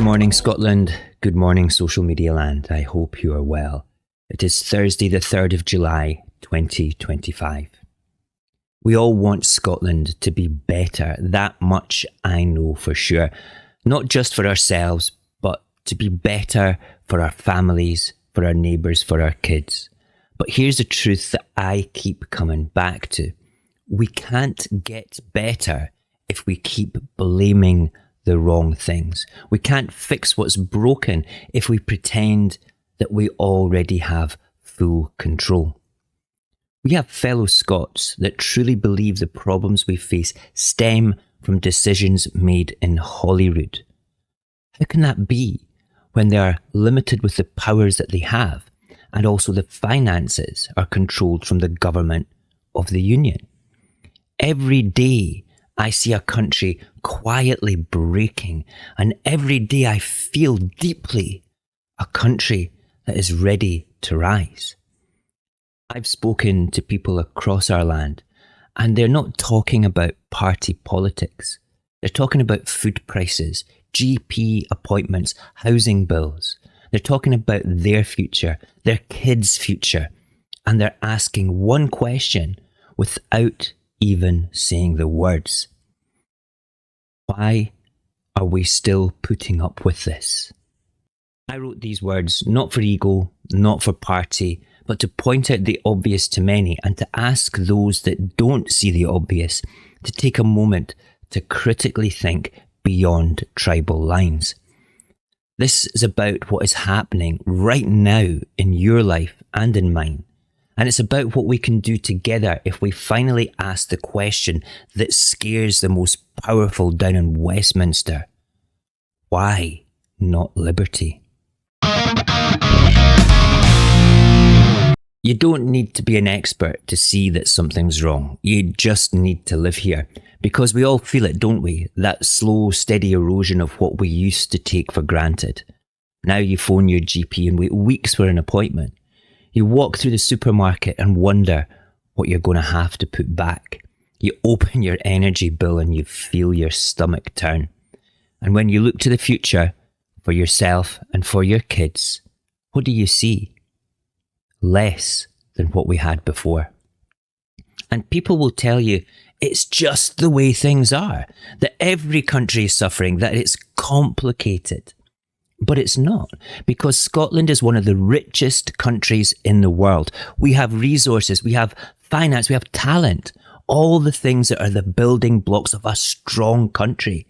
morning, Scotland. Good morning, social media land. I hope you are well. It is Thursday, the 3rd of July, 2025. We all want Scotland to be better. That much I know for sure. Not just for ourselves, but to be better for our families, for our neighbours, for our kids. But here's the truth that I keep coming back to. We can't get better if we keep blaming the wrong things. We can't fix what's broken if we pretend that we already have full control. We have fellow Scots that truly believe the problems we face stem from decisions made in Holyrood. How can that be when they are limited with the powers that they have and also the finances are controlled from the government of the Union? Every day I see a country quietly breaking, and every day I feel deeply a country that is ready to rise. I've spoken to people across our land, and they're not talking about party politics. They're talking about food prices, GP appointments, housing bills. They're talking about their future, their kids' future, and they're asking one question without even saying the words. Why are we still putting up with this? I wrote these words not for ego, not for party, but to point out the obvious to many and to ask those that don't see the obvious to take a moment to critically think beyond tribal lines. This is about what is happening right now in your life and in mine. And it's about what we can do together if we finally ask the question that scares the most powerful down in Westminster. Why not liberty? You don't need to be an expert to see that something's wrong. You just need to live here. Because we all feel it, don't we? That slow, steady erosion of what we used to take for granted. Now you phone your GP and wait weeks for an appointment. You walk through the supermarket and wonder what you're going to have to put back. You open your energy bill and you feel your stomach turn. And when you look to the future, for yourself and for your kids, what do you see? Less than what we had before. And people will tell you it's just the way things are, that every country is suffering, that it's complicated. But it's not, because Scotland is one of the richest countries in the world. We have resources, we have finance, we have talent, all the things that are the building blocks of a strong country.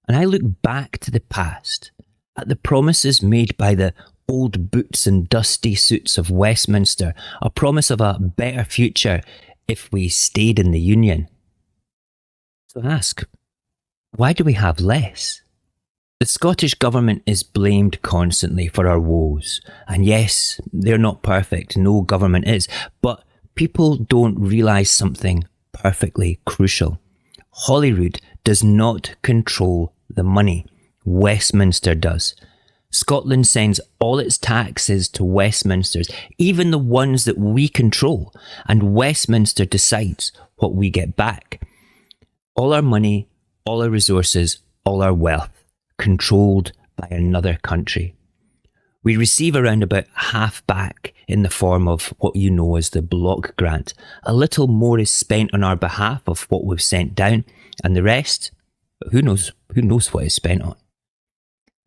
And I look back to the past, at the promises made by the old boots and dusty suits of Westminster, a promise of a better future if we stayed in the Union. So ask, why do we have less? The Scottish Government is blamed constantly for our woes. And yes, they're not perfect, no government is. But people don't realise something perfectly crucial. Holyrood does not control the money. Westminster does. Scotland sends all its taxes to Westminster's, even the ones that we control. And Westminster decides what we get back. All our money, all our resources, all our wealth, controlled by another country. We receive around about half back in the form of what you know as the block grant. A little more is spent on our behalf of what we've sent down, and the rest, who knows what is spent on.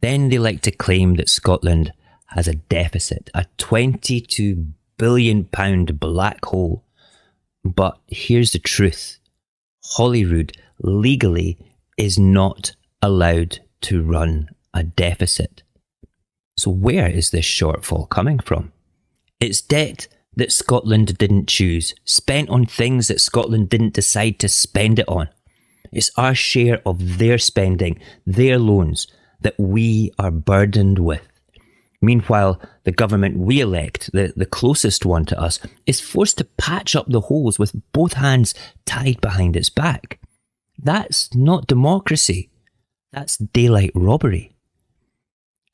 Then they like to claim that Scotland has a deficit, a £22 billion black hole. But here's the truth. Holyrood legally is not allowed to run a deficit. So where is this shortfall coming from? It's debt that Scotland didn't choose, spent on things that Scotland didn't decide to spend it on. It's our share of their spending, their loans, that we are burdened with. Meanwhile, the government we elect, the closest one to us, is forced to patch up the holes with both hands tied behind its back. That's not democracy. That's daylight robbery.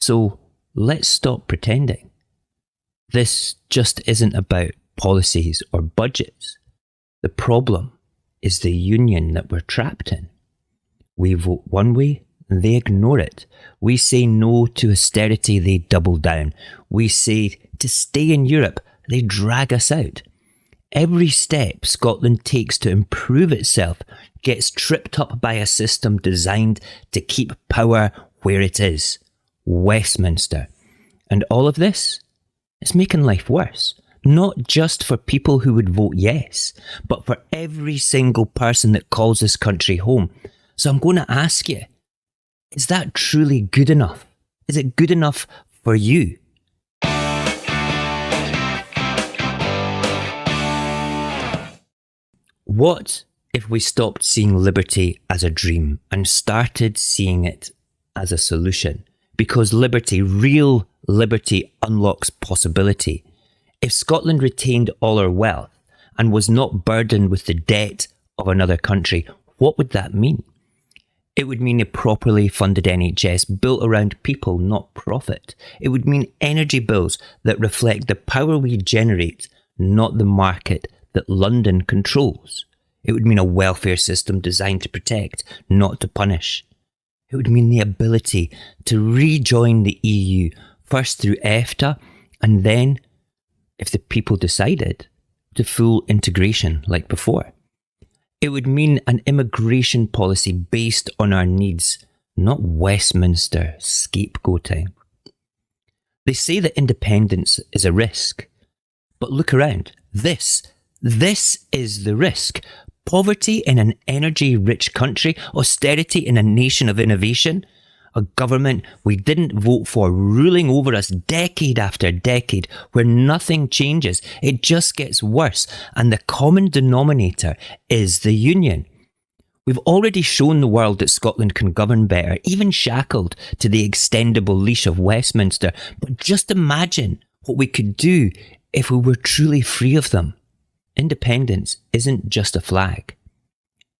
So let's stop pretending. This just isn't about policies or budgets. The problem is the union that we're trapped in. We vote one way, they ignore it. We say no to austerity, they double down. We say to stay in Europe, they drag us out. Every step Scotland takes to improve itself gets tripped up by a system designed to keep power where it is, Westminster. And all of this is making life worse, not just for people who would vote yes, but for every single person that calls this country home. So I'm going to ask you, is that truly good enough? Is it good enough for you? What if we stopped seeing liberty as a dream and started seeing it as a solution? Because liberty, real liberty, unlocks possibility. If Scotland retained all our wealth and was not burdened with the debt of another country, what would that mean? It would mean a properly funded NHS built around people, not profit. It would mean energy bills that reflect the power we generate, not the market that London controls. It would mean a welfare system designed to protect, not to punish. It would mean the ability to rejoin the EU, first through EFTA, and then, if the people decided, to full integration like before. It would mean an immigration policy based on our needs, not Westminster scapegoating. They say that independence is a risk, but look around. This is the risk. Poverty in an energy-rich country, austerity in a nation of innovation, a government we didn't vote for ruling over us decade after decade, where nothing changes, it just gets worse, and the common denominator is the union. We've already shown the world that Scotland can govern better, even shackled to the extendable leash of Westminster, but just imagine what we could do if we were truly free of them. Independence isn't just a flag.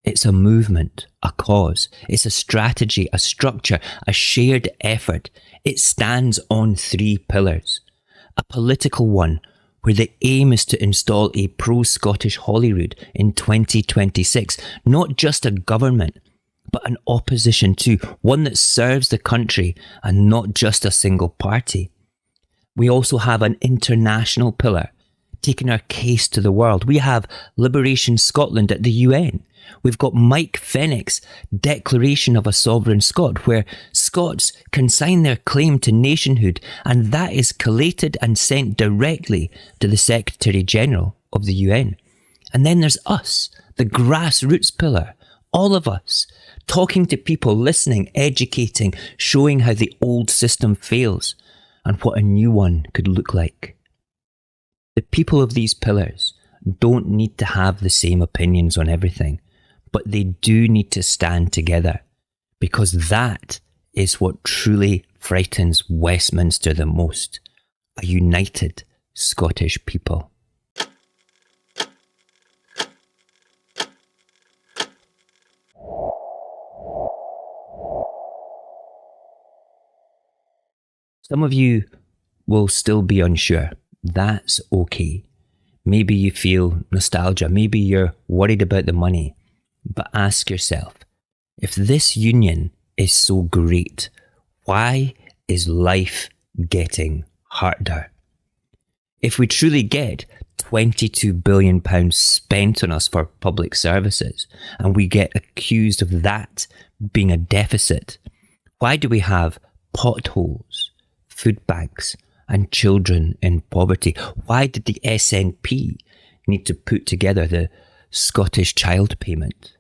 It's a movement, a cause. It's a strategy, a structure, a shared effort. It stands on 3 pillars. A political one, where the aim is to install a pro-Scottish Holyrood in 2026. Not just a government, but an opposition too. One that serves the country and not just a single party. We also have an international pillar, taking our case to the world. We have Liberation Scotland at the UN. We've got Mike Fenwick's Declaration of a Sovereign Scot, where Scots can sign their claim to nationhood, and that is collated and sent directly to the Secretary General of the UN. And then there's us, the grassroots pillar, all of us, talking to people, listening, educating, showing how the old system fails and what a new one could look like. The people of these pillars don't need to have the same opinions on everything, but they do need to stand together, because that is what truly frightens Westminster the most, a united Scottish people. Some of you will still be unsure. That's okay. Maybe you feel nostalgia. Maybe you're worried about the money. But ask yourself, if this union is so great, why is life getting harder? If we truly get £22 billion spent on us for public services, and we get accused of that being a deficit, why do we have potholes, food banks, and children in poverty? Why did the SNP need to put together the Scottish Child Payment?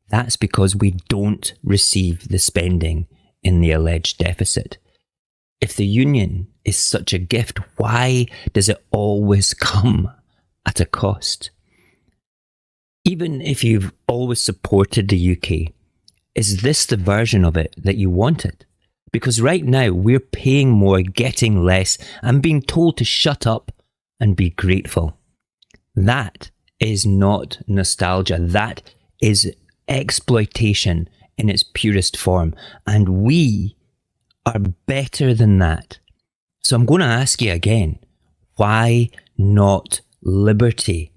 That's because we don't receive the spending in the alleged deficit. If the union is such a gift, why does it always come at a cost? Even if you've always supported the UK, is this the version of it that you wanted? Because right now we're paying more, getting less, and being told to shut up and be grateful. That is not nostalgia. That is exploitation in its purest form. And we are better than that. So I'm going to ask you again, why not liberty?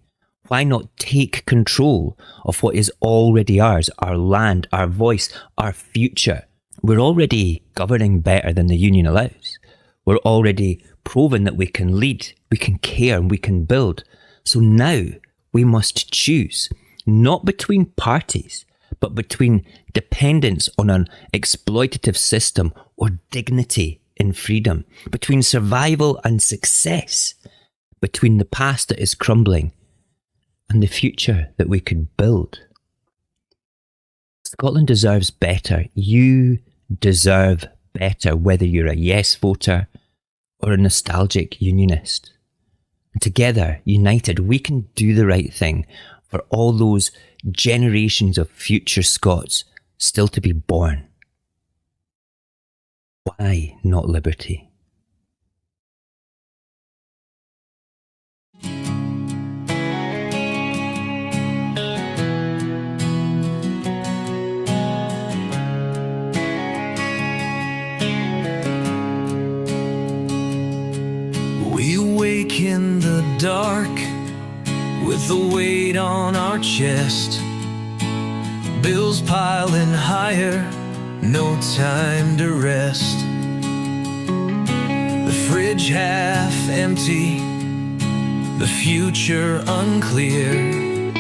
Why not take control of what is already ours, our land, our voice, our future? We're already governing better than the union allows. We're already proven that we can lead, we can care, and we can build. So now we must choose, not between parties, but between dependence on an exploitative system or dignity in freedom, between survival and success, between the past that is crumbling and the future that we could build. Scotland deserves better. You deserve better, whether you're a yes voter or a nostalgic unionist. And together, united, we can do the right thing for all those generations of future Scots still to be born. Why not liberty? We wake in the dark with the weight on our chest, bills piling higher, no time to rest. The fridge half empty, the future unclear,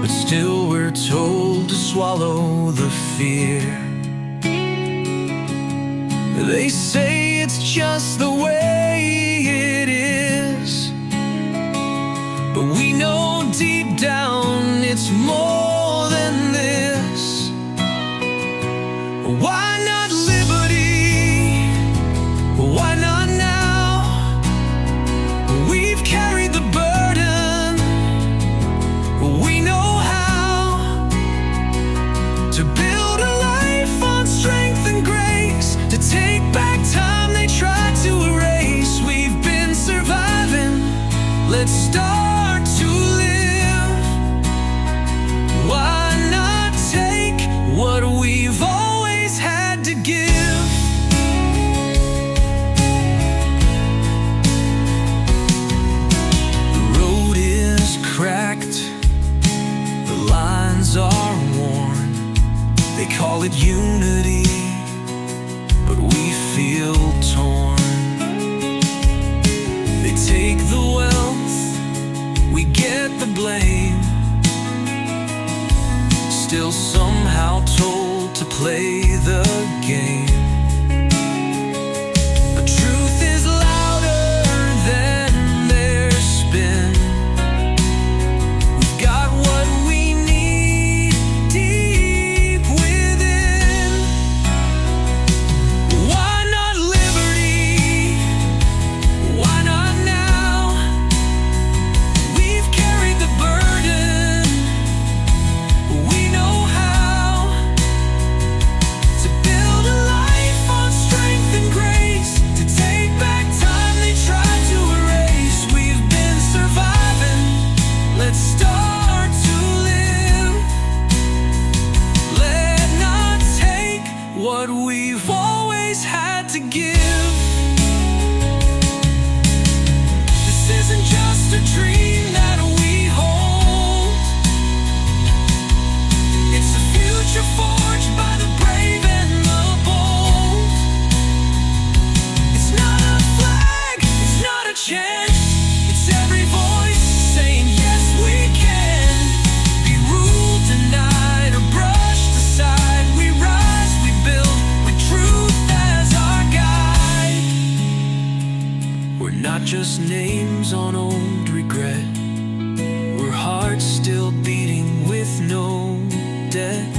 but still we're told to swallow the fear. They say it's just the way it is, but we know deep down it's more than this. Why not liberty? Why not now? We've carried the burden, we know how to build a life on strength and grace, to take back time they tried to erase. We've been surviving, let's start to live. Why not take what we've always had to give? The road is cracked, the lines are worn. They call it unity, but we feel torn. They take the wealth, we get the blame, still somehow told to play the game. The truth is louder than their spin. We've got what we need deep within. Why not liberty? Why not now? We've carried the burden, we know how to build a life on strength and grace, to take back time they tried to erase. We've been surviving, let's start to live. Let not take what we've always had to give. This isn't just a dream that we hold, it's a future forged by the brave and the bold. It's not a flag, it's not a chant, it's every voice saying yes we can. Be ruled, denied, or brushed aside, we rise, we build, with truth as our guide. We're not just names on old regret, we're hearts still beating with no debt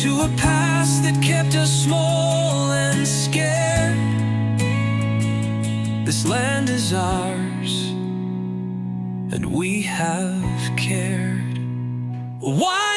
to a past that kept us small and scared. This land is ours, and we have cared. Why